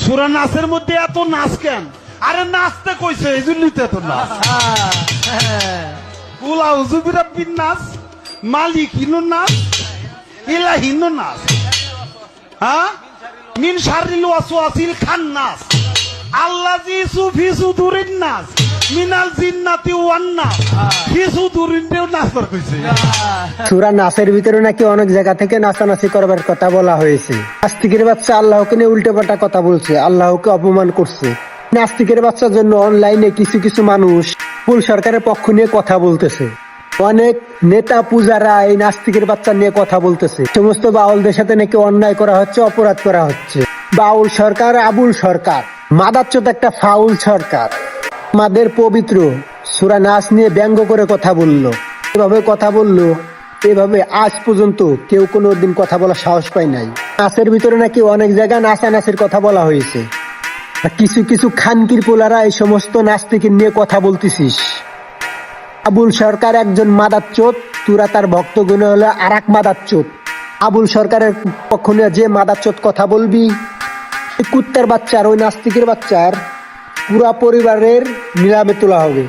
সূরা নাসের মধ্যে এত নাচ কেন? আরে নাচতে কইছে এই জন্যই তো এত নাচ। কুল আউযু বিরাব্বিন নাস, মালিকিনুন নাস, ইলাহিনুন নাস, হ্যাঁ, মিন শাররিল ওয়াসওয়াসিল খান্নাস, আল্লাযী ফি সুদুরিন নাস, মিনাল জিন্নাতি ওয়ান নাস, ফি সুদুরিন নাস কইছে। সূরা নাসের ভিতরে নাকি অনেক জায়গা থেকে নাচানাচি করবার কথা বলা হয়েছে। নাস্তিকের বাচ্চা আল্লাহকে নিয়ে উল্টোপাল্টা কথা বলছে, আল্লাহকে অপমান করছে। নাস্তিকের বাচ্চার জন্য অনলাইনে কিছু কিছু মানুষ ফুল সরকারের পক্ষ নিয়ে কথা বলতেছে। অনেক নেতা পূজারা এই নাস্তিকের বাচ্চা নিয়ে কথা বলতেছে। সমস্ত বাউলদের সাথে নাকি অন্যায় করা হচ্ছে, অপরাধ করা হচ্ছে। বাউল সরকার, আবুল সরকার, মাদাচ্চোদ একটা ফাউল সরকার আমাদের পবিত্র সূরা নাস নিয়ে ব্যঙ্গ করে কথা বললো। এভাবে কথা বললো, এভাবে আজ পর্যন্ত কেউ কোনোদিন কথা বলার সাহস পায় নাই। নাচের ভিতরে নাকি অনেক জায়গায় নাচানাচির কথা বলা হয়েছে। কিছু কিছু খানকির পোলারা এই সমস্ত নাস্তিকের নিয়ে কথা বলতেছিস। আবুল সরকার একজন মাদাচ্চোদ, তোরা তার ভক্তগণ হলো আর এক মাদাচ্চোদ। আবুল সরকারের পক্ষ নিয়ে যে মাদাচ্চোদ কথা বলবি, কুত্তার বাচ্চার, ওই নাস্তিকের বাচ্চার পুরা পরিবারের নিলামে তোলা হবে।